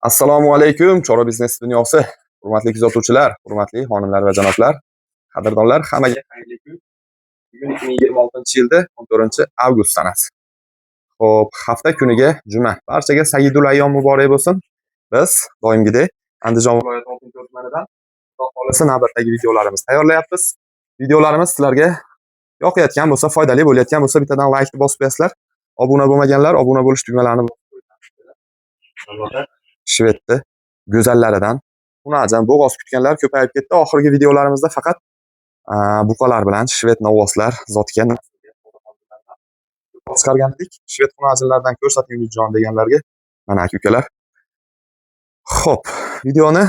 Assalomu alaykum, Chorva biznes dunyosi. Hurmatli kuzatuvchilar, hurmatli xonimlar va janoblar, qadrdonlar, hammaga xayrli kun. Bugun 2026-yilda 14-avgust sanasi. Xo'p, hafta kuniga juma. Barchaga Sayyidul ayyom muborak bo'lsin. Biz doimgidek Andijon viloyati Oltinko'l tumanidan Xudo xolisa navbatdagi videolarimiz tayyorlayapmiz. Videolarimiz sizlarga yoqayotgan bo'lsa, foydali bo'layotgan bo'lsa, bittadan like bosib qo'yasizlar. Obuna bo'lmaganlar obuna bo'lish tugmalarini bosib qo'yinglar. Shvedni go'zallaridan Unajam bo'g'oz kutganlar ko'payib ketdi. Oxirgi videolarimizda faqat buqalar bilan shved novvoslar zotiga chiqargan edik. Shved xunajinlardan ko'rsating jon deganlarga mana aka-ukalar. Xo'p, videoni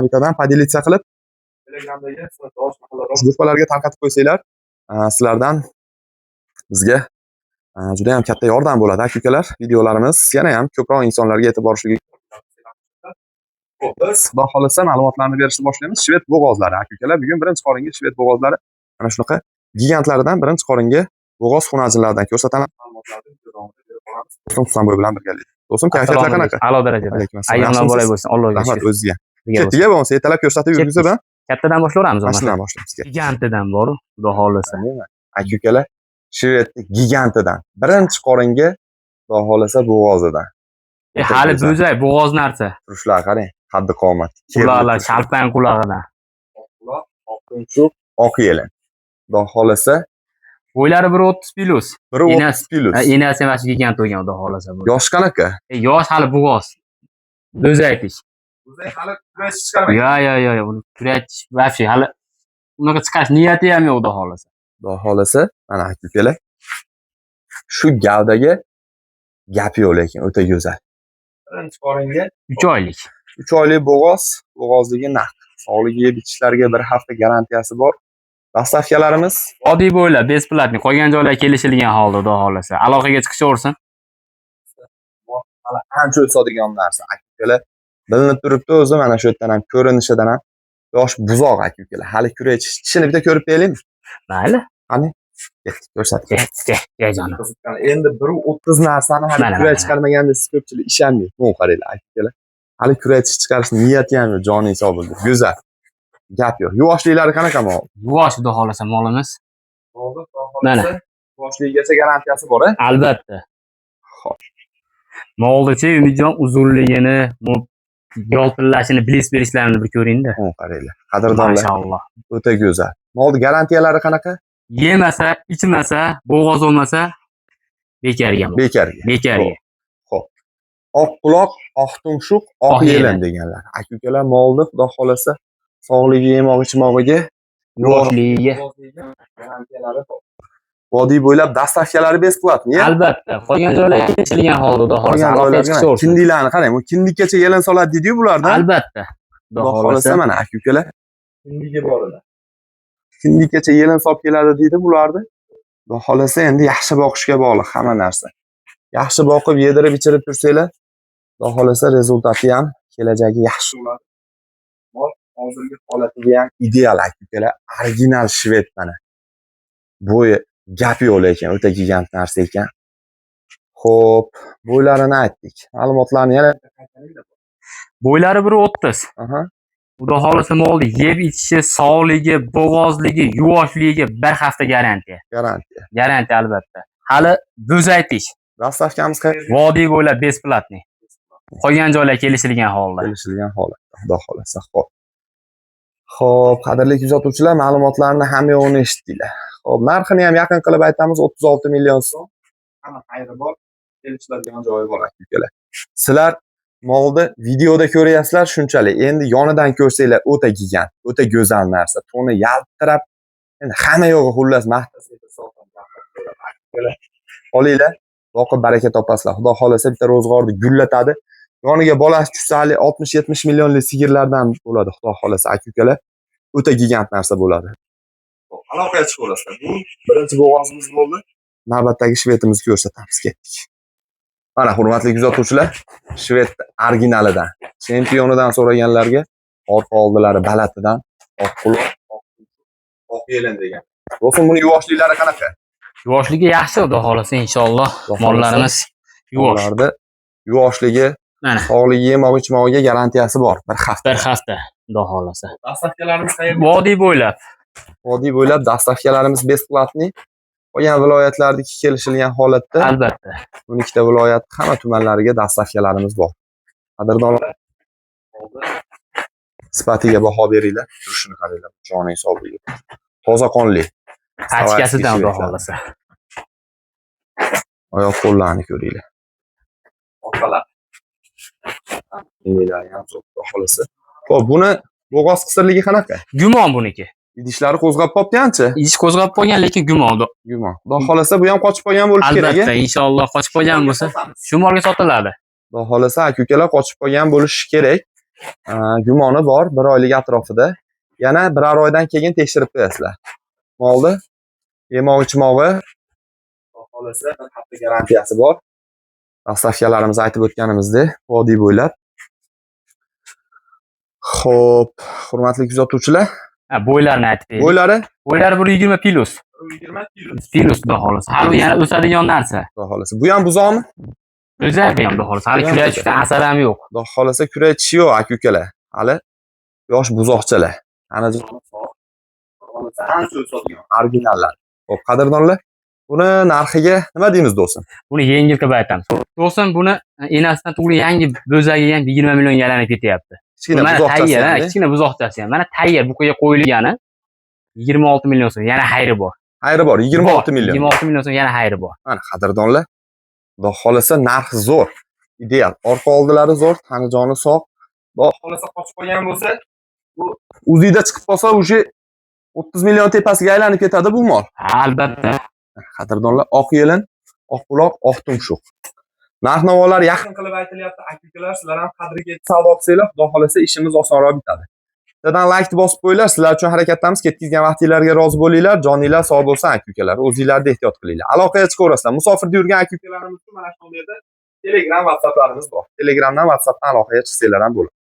bittadan podelitsiya qilib Telegramdagi gruppalarga tarqatib qo'ysanglar, sizlardan bizga juda ham katta yordam bo'ladi aka-ukalar. Videolarimiz yana ham ko'proq insonlarga yetib borishiga biz Xudo xolisa ma'lumotlarni berishni boshlaymiz. Shved bo'g'ozlari aka-ukalar, bugun birinchi qoringa shved bo'g'ozlari mana shunaqa gigantlaridan birinchi qoringa bo'g'oz xunajinlardan ko'rsataman. Do'stim Husanboy bilan birgalikda. Do'stim, kayfiyatlar qanaqa? A'lo darajada. Ayyomlar bo'lay bo'lsin. Allohga rahmat o'zingizga. Kettiga bo'lsa ertalab ko'rsatib yurgizib ha. Kattadan boshlayveramiz. Mashinadan boshlaymiz. Gigantidan bor, Xudo xolisa. Aka-ukalar, shvedni gigantidan birinchi qoringa Xudo xolisa bo'g'ozidan. Hali bo'zay, bo'g'oz narsa. Turishlar qarang, qaddi qomat. Quloqlar shalpan qulog'idan. Quloq, oq tumshuq, oq yelin. Xudo xolisa Bo'ylari 130 plus. 130 plus. Enasi mana shu gigant bo'lgan, Xudo xolisa. Yosh qanaqa? Yosh hali bo'g'oz. Bo'zay tish. Bo'zay hali kurash chiqarmagan. Yo, buni kurash vafshi hali unaqa chiqarish niyati ham yo'q, Xudo xolisa. Xudo xolisa, mana aka-ukalar. Shu gavdaga gap yo'q, lekin o'ta go'zal. Birinchi qoringa 3 oylik. 3 oylik bo'g'oz, bo'g'ozligi naq. Sog'ligiga, bitishlariga 1 hafta garantiyasi bor. Dastavkalarimiz Oddiy bo'ylab, besplatniy, qolgan joylarga kelishilgan holda, Xudo xolisa. Aloqaga chiqishaversin. Hali ancha o'sadigan narsa aka-ukalar. Bilinib turibdi o'zi, mana shu yerdan ham ko'rinishidan ham yosh buzoq aka-ukalar. Hali kurash tishini bitta ko'rib beraylikmi? Mayli. Qani? Ko'rsating. Jajonim. Endi 130 narsani hali kurash chiqarmaganda siz ko'pchilik ishonmaysiz. Bu qaranglar aka-ukalar. Hali kurash chiqarish niyati ham yo'q, joning sog' bo'ldi. Go'zal. Gap yo'q. Yuvoshlilari qanaqa mol? Yuvosh, Xudo xolisa molimiz. Mana. Yuvoshligigacha garantiyasi bor-a? Albatta. Xo'p. Moldichi Umidjon uzunligini, yoltillashini, bilis berishlarini bir ko'ring-da. Qaranglar. Qadrdonlar. Maşallah. O'ta go'zal. Molni garantiyalari qanaqa? Yemasa, ichmasa, bo'g'oz bo'lmasa bekarga. Bekarga. Xo'p. Oq quloq, oq tumshuq, oq yelin deganlar. Aka-ukalar molni Xudo xolisa sog'ligi, yemoq-ichmog'iga, yuvoshligi garantiyalari bor. Vodiy bo'ylab dastavkalari besplatniy. Albatta. Qolgan joylarga kelishilgan holda, Xudo xolisa. Kindiklarni qarang, bu kindikkacha yelin soladi deydi-yu bulardan. Albatta. Xudo xolisa mana aka-ukalar. Kindigi bor edi. Kindikkacha yelin solib keladi deydi bularni. Xudo xolisa endi yaxshi boqishga bog'liq hamma narsa. Yaxshi boqib, yedirib, ichirib tursanglar, Xudo xolisa rezultati ham, kelajagi yaxshi bo'ladi. Hozirgi holatiga ham ideal aka-ukalar, original shved mana. Bo'yi gap yo'q, lekin o'ta gigant narsa ekan. Xo'p, bo'ylarini aytdik. Ma'lumotlarni yana bo'ylari 130. Aha. Xudo xolisa molni yeb ichishi, sog'ligi, bo'g'ozligi, yuvoshligi 1 hafta garantiya. Garantiya albatta. Hali bo'zay tish. Dastavkamiz qayerda? Vodiy bo'ylab besplatniy. Qolgan joylarga kelishilgan holda. Xudo xolisa. Xo'p, qadrli kuzatuvchilar, ma'lumotlarni hamma yo'qni eshitdinglar. Xo'p, narxini ham yaqin qilib aytamiz, 36 million so'm. Hamma xayri bor, kelishiladigan joyi bor aka-ukalar. Sizlar molni videoda ko'ryapsizlar shunchalik. Endi yonidan ko'rsanglar o'ta gigant, o'ta go'zal narsa. To'ni yaltirab, endi hamma yo'g'i xullas aka-ukalar. Olinglar, boqib baraka topasizlar. Xudo xolisa bitta ro'zg'orni gullatadi. Yoniga bolasi tushsa, 60-70 millionlik sigirlardan bo'ladi, Xudo xolisa aka-ukalar. O'ta gigant narsa bo'ladi. Aloqaga chiqaverasizlar. Bu birinchi bo'g'ozimiz bo'ldi. Navbatdagi shvedimizni ko'rsatamiz, ketdik. Mana hurmatli kuzatuvchilar, shved originalidan, chempionidan so'raganlarga orqa oldilari balatidan oq quloq, oq yelin degan. Do'stim, buni yuvoshliklari qanaqa? Yuvoshligi yaxshi, Xudo xolisa inshaalloh. Mollarimiz yuvosh. Yuvoshligi Mana Sog'ligiga, yemog-ichmog'iga garantiyasi bor. Bir hafta. bir hafta, xudo xolasa. Dastavkalarimiz qayerda? Vodiy bo'ylab. Vodiy bo'ylab dastavkalarimiz besplatniy. Qolgan viloyatlardagi kelishilgan holatda Albatta. 12 ta viloyat hamma tumanlariga dastavkalarimiz bor. Qadrdonlar, sifatiga baho beringlar. Turishini qaranglar. Joning hisobiga. Toza qonli. Achkasidan xudo xolasa. Oyoq qo'llarni ko'ringlar. Orqalar. Inilar ham xudo xolasa. Xo'p, buni bo'g'oz qisirligi qanaqa? Gumon buniki. Idishlari qo'zg'ab qolgan-chi? Ish qo'zg'ab qo'ygan, lekin gumon. Gumon. Xudo xolasa bu ham qochib qolgan bo'lishi kerak. Albatta, inshaalloh qochib qolgan bo'lsa, shu molga sotiladi. Xudo xolasa aka-ukalar qochib qolgan bo'lishi kerak. Gumoni bor, 1 oylik atrofida. Yana 1 oydan keyin tekshirib qo'yasizlar. Molni yemog-ichmog'i Xudo xolasa 1 hafta garantiyasi bor. Dastavkalarimiz aytib o'tganimizdek, vodiy bo'ylab. Xo'p, hurmatli kuzatuvchilar, Bo'ylarni aytib bering. bo'ylari Bo'ylari 120 plus. 120 kilo. Plus xudo xolasa. Hali yana o'sadigan narsa. Xudo xolasa. Bu ham buzoqmi? O'zagi ham xudo xolasa. Hali kurashishdan asar ham yo'q. Xudo xolasa kuraytishi yo'q aka-ukalar. Hali yosh buzoqchalar. Ana originallar. Xo'p, qadrdonlar, buni narxiga nima deymiz do'stim? Buni yengil qilib aytamiz. Do'stim buni enasidan tug'ilgan yangi bo'zagi ham 20 millionga aylanib ketyapti. Kichkina Mana buzoqchasi. tayyor, kichkina buzoqchasi ham. Mana tayyor bu qo'yga qo'yilgani 26 million so'm. Yana xayri bor. Xayri bor, 26 million. 26 million so'm yana xayri bor. Mana qadrdonlar, Xudo xolasa narxi zo'r. Ideal. Orqa oldilari zo'r, tani joni sog'. Xudo xolasa qochib qolgan bo'lsa, bu uzida chiqib qolsa, o'sha 30 million tepasiga aylanib ketadi bu mol. Albatta. Qadrdonlar, oq yelin, oq quloq, oq tumshuq. Narx-navolar yaqin qilib aytilyapti. Aka-ukalar, sizlar ham qadriga yetib savdo qilsanglar, Xudo xolasa ishimiz osonroq bitadi. Sizlardan like bosib qo'yinglar. Sizlar uchun harakatdamiz. Ketkizgan vaqtinglarga rozi bo'linglar. Joninglar sog' bo'lsin aka-ukalar. O'zingizlarni ehtiyot qilinglar. Aloqaga chiqaverasizlar. Musofirda yurgan aka-ukalarimiz uchun mana shu yerda Telegram, WhatsApplarimiz bor. Telegramdan, WhatsAppdan aloqaga chiqsanglar ham bo'ladi.